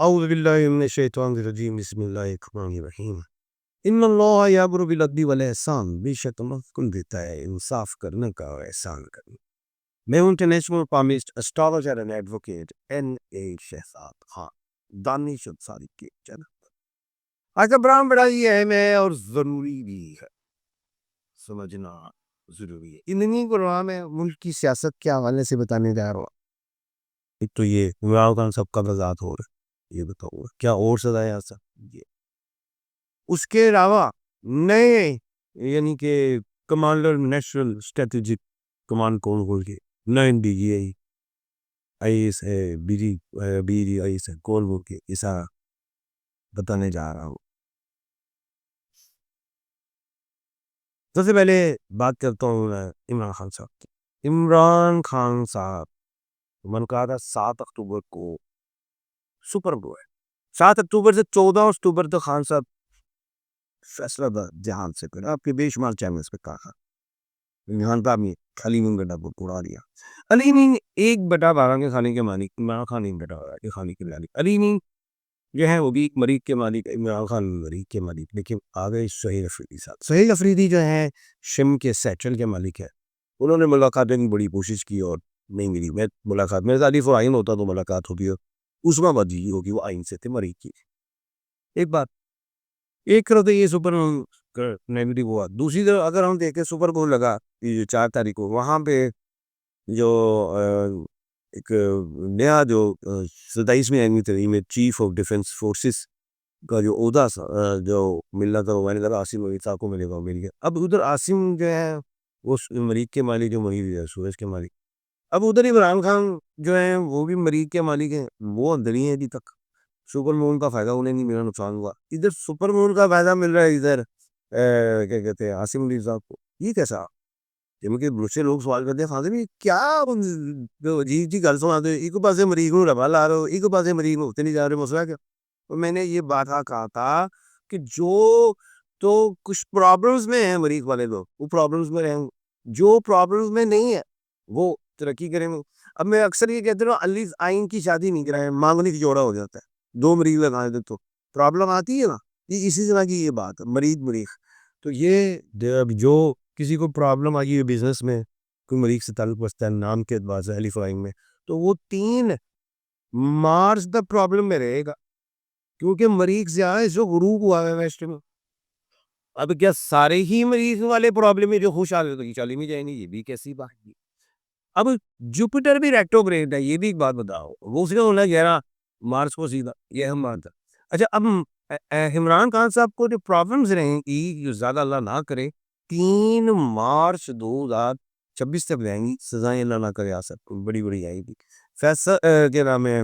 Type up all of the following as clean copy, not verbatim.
اعوذ باللہ من الشیطان الرجیم بسم اللہ الرحمن الرحیم ان اللہ یامر بالعدل والاحسان، بے شک اللہ حکم دیتا ہے انصاف کرنے کا اور احسان کرنے۔ میں ہوں international palmist astrologer and advocate N.A. Shahzad Khan, Danish Ansari کے چینل پر۔ آج کا پروگرام بڑا ہی اہم ہے اور ضروری بھی ہے، سمجھنا ضروری ہے۔ انہی پروگرام میں ملک کی سیاست کے حوالے سے بتانے جا رہا ہوں۔ ایک تو یہ عمران خان صاحب کا وضاحت ہو رہا ہے، یہ بتاؤ کیا اور سزا ہے ایسا؟ یہ اس کے علاوہ نئے یعنی کہ کمانڈر نیشنل اسٹریٹجک کمانڈ کون ہو گئے، نئے DG ہے، BG ہے، کون ہو گئے، ایسا بتانے جا رہا ہوں۔ سب سے پہلے بات کرتا ہوں میں عمران خان صاحب کی۔ عمران خان صاحب میں نے کہا تھا 7 اکتوبر کو سپر گو ہے، 7 اکتوبر سے 14 اکتوبر تک خان صاحب فیصلہ جہان سے کرا، آپ کے بے شمار چینلز پہ کہا یہاں پہ میں علیمی گڈا کو اڑا دیا۔ علیمی 1/12 کے کھانے کے مالک عمران خان، 1/12 کے کھانے کے مالک علیمی جو ہے وہ بھی ایک مریخ کے مالک، عمران خان مریخ کے مالک۔ لیکن آگے سہیل افریدی صاحب، سہیل افریدی جو ہیں شم کے سیٹل کے مالک ہے، انہوں نے ملاقات کی بڑی کوشش کی اور نہیں ملی۔ میں ملاقات میرے تعلیف و آئین ہوتا تو ملاقات ہوگی، اس میں بدی ہوگی، وہ آئین سے تھے مریخ کی۔ ایک بات ایک کرو تو یہ سپر نیگیٹو ہوا، دوسری طرف اگر ہم دیکھیں سپر گول لگا 4 تاریخ کو، وہاں پہ جو ایک نیا جو 27ویں ترمیم میں چیف آف ڈیفنس فورسز کا جو عہدہ جو ملنا تھا، میں نے کہا عاصم علی صاحب کو ملے گا، مل گیا۔ اب ادھر عاصم جو ہے وہ مریخ کے مالک، جو مریخ ہے سورج کے مالک۔ اب ادھر عمران خان جو ہیں وہ بھی مریخ کے مالک ہیں، وہ اندر ہی ہیں ابھی تک۔ سپر مون کا فائدہ انہیں نہیں ملا، نقصان ہوا۔ ادھر سپر مون کا فائدہ مل رہا ہے ادھر کیا کہتے ہیں عاصم علی صاحب کو۔ یہ کیسا؟ کیونکہ بہت سے لوگ سوال کرتے ہیں خان صاحب کیا عجیب جی گل سنا دے، ایک پاسے مریخ کو ربا لا رہے ہو، ایک پاسے مریخ کو ہوتے نہیں جا رہے، مسئلہ کیا؟ تو میں نے یہ بات کہا تھا کہ جو تو کچھ پرابلمز میں ہیں مریخ والے لوگ، وہ پرابلمز میں رہیں، جو پرابلمز میں نہیں ہے وہ ترقی کریں گے۔ اب میں اکثر یہ کہتے ہوں علی آئین کی شادی نہیں کرائے، مانگنی کی جوڑا ہو جاتا ہے، 2 مریخ لگائے دے تو پرابلم آتی ہے نا۔ یہ اسی طرح کی یہ بات مریخ تو یہ جو کسی کو پرابلم آئی ہے بزنس میں، کوئی مریخ سے تعلق بستا ہے نام کے اعتبار سے ایلیفائنگ میں، تو وہ 3 مارچ تک پرابلم میں رہے گا، کیونکہ مریخ سے آئے جو غروب ہوا ہے ویسٹ میں۔ اب کیا سارے ہی مریخ والے پرابلم میں جو خوش آ گئے تو یہ چلی نہیں جائیں گے؟ یہ بھی کیسی بات ہے۔ اب جوپیٹر بھی ریٹروگریڈ ہے، یہ بھی ایک بات بتاؤ، وہ اس کا ہونا 11 مارچ کو سیدھا، یہ اہم بات ہے۔ اچھا اب عمران خان صاحب کو جو پرابلمز رہیں گی، جو زیادہ اللہ نہ کرے 3 مارچ 2026 تک رہیں گی، سزائیں اللہ نہ کرے آ سکتی بڑی بڑی آئیں گی۔ کیا نام ہے،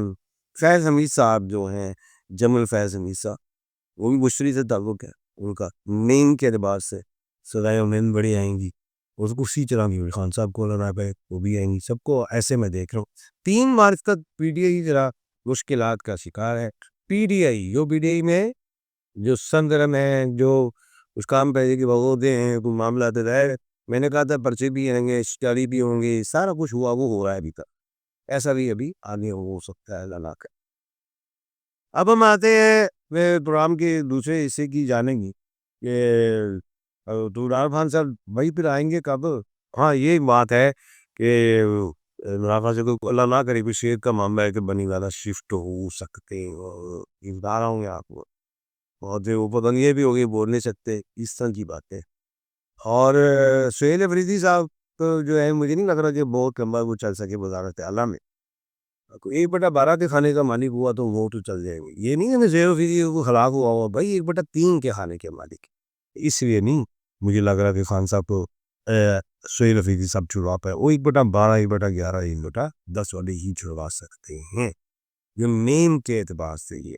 فیض حمید صاحب جو ہیں، جمل فیض حمید صاحب، وہ بھی بشری سے تعلق ہے ان کا، نیم کے اعتبار سے سزائیں انہیں بڑی آئیں گی، اس کو اسی طرح بھی خان صاحب کو لڑا پہ وہ بھی آئیں گی، سب کو ایسے میں دیکھ رہا ہوں۔ 3 مارچ تک PTI ذرا مشکلات کا شکار ہے۔ PTI جو PTI میں جو سندرم ہے، جو اس کام پہ کہ بغوتے ہیں، کوئی معاملات ہے، میں نے کہا تھا پرچے بھی آئیں گے، اشتہاری بھی ہوں گے، سارا کچھ ہوا وہ ہو رہا ہے ابھی تک، ایسا بھی ابھی آگے ہو سکتا ہے اللہ کا۔ اب ہم آتے ہیں پروگرام کے دوسرے حصے کی جانیں گی کہ تو عمران خان صاحب وہی پھر آئیں گے کب؟ ہاں یہ بات ہے کہ عمران خان صاحب کو اللہ نہ کرے کوئی شیر کا معاملہ ہے کہ بنی والا شفٹ ہو سکتے ہیں، بتا رہا ہوں گے آپ کو، بہت وہ پتہ نہیں یہ بھی ہوگی بول نہیں سکتے، اس طرح کی باتیں۔ اور سہیل افریدی صاحب تو جو ہے مجھے نہیں لگ رہا کہ بہت لمبا وہ چل سکے وزارت اعلیٰ میں، 1/12 کے کھانے کا مالک ہوا تو وہ تو چل جائے گا، یہ نہیں ہے سہیل افریدی کو خلاف ہوا بھائی 1/3 کے کھانے کے مالک، اس لیے نہیں مجھے لگ رہا کہ خان صاحب کو سہیل افریدی صاحب چھڑوا پائے، وہ 1/12 1/11 1/10 والے ہی چھڑوا سکتے ہیں جو نیم کے اعتبار سے یہ۔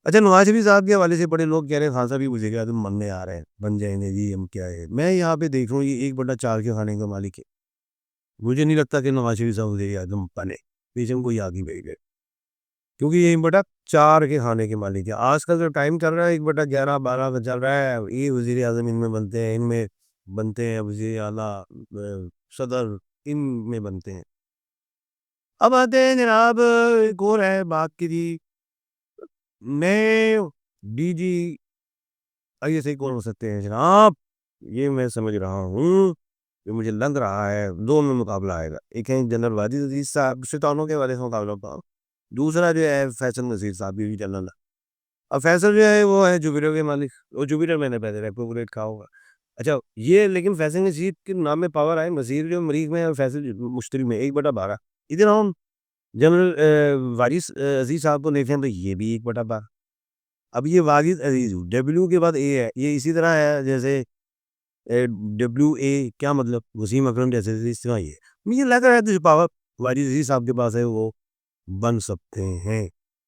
اچھا نواز شریف صاحب کے حوالے سے بڑے لوگ کہہ رہے ہیں خان صاحب بھی مجھے کہا تم مننے آ رہے ہیں بن جائیں گے جی، ہم کیا ہے، میں یہاں پہ دیکھ رہا ہوں یہ 1/4 کے کھانے کا مالک ہے، مجھے نہیں لگتا کہ نواز شریف صاحب مجھے تم بنے پیچھے کوئی آگے بھیج گئے، کیونکہ یہ 1/4 کے کھانے کے مالک ہے۔ آج کل جو ٹائم چل رہا ہے 1/11 12 کا چل رہا ہے، یہ وزیر اعظم ان میں بنتے ہیں، ان میں بنتے ہیں وزیر اعلیٰ، صدر ان میں بنتے ہیں۔ اب آتے ہیں جناب ایک اور ہے بات کی جی، نئے DGISI کون ہو سکتے ہیں جناب؟ یہ میں سمجھ رہا ہوں کہ مجھے لگ رہا ہے دو میں مقابلہ آئے گا. ایک ہے جنرل واجد عزیز صاحب ستانوں کے والے سے مقابلہ ہوتا ہوں. دوسرا جو ہے فیصل نذیر صاحب بھی جنرل. اب فیصل جو ہے وہ ہے جوپیٹر کے مالک. وہ جوپیٹر میں نے پہلے ریپوگریٹ کہا ہوگا. اچھا یہ لیکن فیصل نذیر کے نام میں پاور آئے مزید جو مریخ میں اور فیصل مشتری میں 1/12. ادھر ہم جنرل وارث عزیز صاحب کو دیکھیں تو یہ بھی 1/12. اب یہ واجد عزیز ڈبلیو کے بعد اے ہے. یہ اسی طرح ہے جیسے WA کیا مطلب وسیم اکرم جیسے اس طرح یہ مجھے لگ رہا ہے جو پاور واجد عزیز صاحب کے پاس ہے وہ بن سکتے ہیں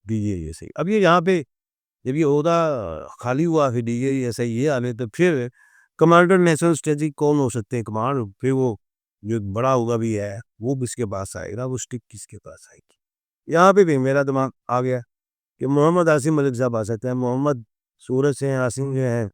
DGISI. اب یہ یہاں پہ جب یہ عہدہ خالی ہوا پھر DGISI یہ آنے تو پھر کمانڈر نیشنل اسٹریٹجی کون ہو سکتے ہیں کمانڈ. پھر وہ جو بڑا ہوگا بھی ہے وہ کس کے پاس آئے گا, وہ اسٹک کس کے پاس آئے گی. یہاں پہ بھی میرا دماغ آ گیا کہ محمد عاصم ملک صاحب آ سکتے ہیں. محمد سورج سے عاصم جو ہے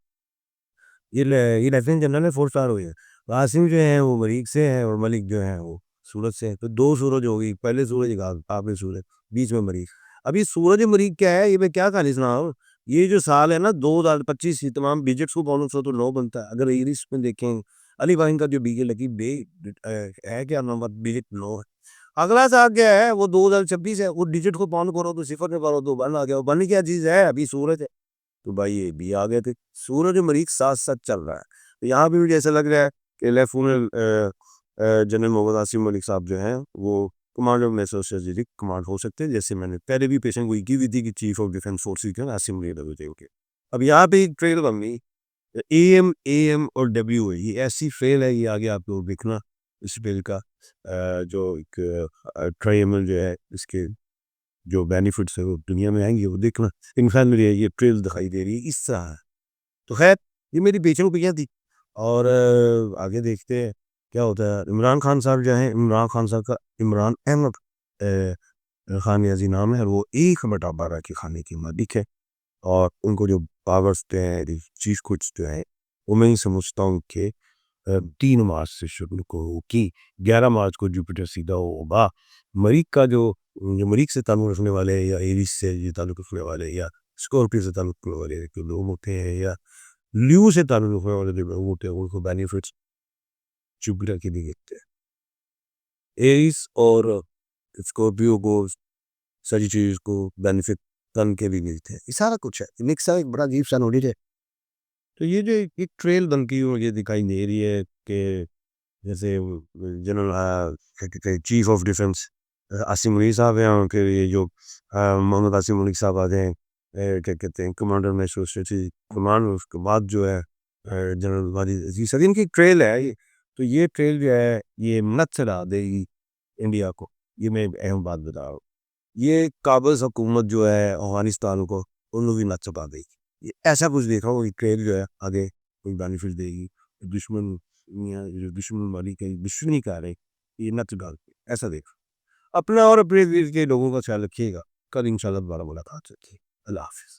یہ لیفٹیننٹ جنرل ہے 4 اسٹار ہوئے ہیں. عاصم جو ہیں وہ مریخ سے ہیں اور ملک جو ہیں وہ سورج سے ہیں. تو 2 سورج ہوگی, پہلے سورج آخری سورج بیچ میں مریخ. اب یہ سورج مریخ کیا ہے یہ میں کیا کہانی سناؤں. یہ جو سال ہے نا 2025 یہ تمام بجٹس کو بونس ہو تو 9 بنتا ہے. اگر ایرس میں دیکھیں علی بھائی کا جو BJ لکی ہے کیا نمبر بجٹ 9 ہے. اگلا سال کیا ہے وہ 2026 ہے. وہ ڈیجٹ کو پاؤنڈ کرو تو صفر میں کرو تو 1 آ گیا. 1 کیا چیز ہے ابھی سورج ہے. تو بھائی یہ بھی آ گئے تھے. سورج و مریخ ساتھ ساتھ چل رہا ہے. تو یہاں پہ بھی جیسا لگ رہا ہے کہ لیفٹیننٹ جنرل محمد عاصم ملک صاحب جو ہیں وہ commander of national strategic command ہو سکتے ہیں. جیسے میں نے پہلے بھی پیشن گوئی کی ہوئی تھی کہ چیف آف ڈیفینس فورسز کے عاصم کے. اب یہاں پہ ایک ٹریل بن گئی AM اور WA. یہ ایسی فیل ہے, یہ آگے آپ کو دیکھنا اس فیل کا جو ایک ٹرائمل جو ہے اس کے جو بینیفٹس ہے وہ دنیا میں آئیں گے وہ دیکھنا. انفیکٹ مجھے یہ ٹریل دکھائی دے رہی ہے اس طرح ہے. تو خیر یہ میری پیچھے روپیہ تھی اور آگے دیکھتے ہیں کیا ہوتا ہے. عمران خان صاحب جو ہیں عمران خان صاحب کا عمران احمد خان عزیز نام ہے اور وہ 1/12 کے خانے کی مالک ہے. اور ان کو جو پاورس جو ہیں چیف کچھ جو ہیں وہ میں ہی سمجھتا ہوں کہ 3 مارچ سے شروع کو کی 11 مارچ کو جوپیٹر سیدھا ہوگا. مریخ کا جو مریخ سے تعلق رکھنے والے یا ایریس سے یہ تعلق رکھنے والے یا اسکارپیو سے تعلق رکھنے والے جو لوگ ہوتے ہیں یا لیو سے تعلق رکھنے والے جو لوگ ہوتے ہیں ان کو بینیفٹس جوپیٹر کے بھی ملتے ہیں. ایریس اور اسکارپیو کو سیجیٹیریس کو بینیفٹ تن کے بھی ملتے ہیں. یہ سارا کچھ ہے مکس ہے, ایک بڑا عجیب سا نالج ہے. تو یہ جو ایک ٹریل بنتی ہوئی مجھے دکھائی دے رہی ہے کہ جیسے general chief of defence Asim Malik صاحب ہیں اور پھر یہ جو محمد عاصم ملک صاحب آتے ہیں کیا کہتے ہیں کمانڈر نیشنل اسٹریٹجی کمانڈ. اس کے بعد جو ہے جنرل واجد عزیز صاحب ان کی ٹریل ہے یہ. تو یہ ٹریل جو ہے یہ مت چلا دے گی انڈیا کو. یہ میں اہم بات بتا رہا ہوں. یہ قابض حکومت جو ہے افغانستان کو ان کو بھی نہ چپا دے گی. یہ ایسا کچھ دیکھا ہوں یہ ٹریل جو ہے آگے کوئی بینیفٹ دے گی. دشمن والی کہیں دشمنی کہہ رہے یہ نہ چپا دے ایسا دیکھا. اپنا اور اپنے کے لوگوں کا خیال رکھیے گا. کل انشاءاللہ دوبارہ ملاقات ہوتی ہے. اللہ حافظ.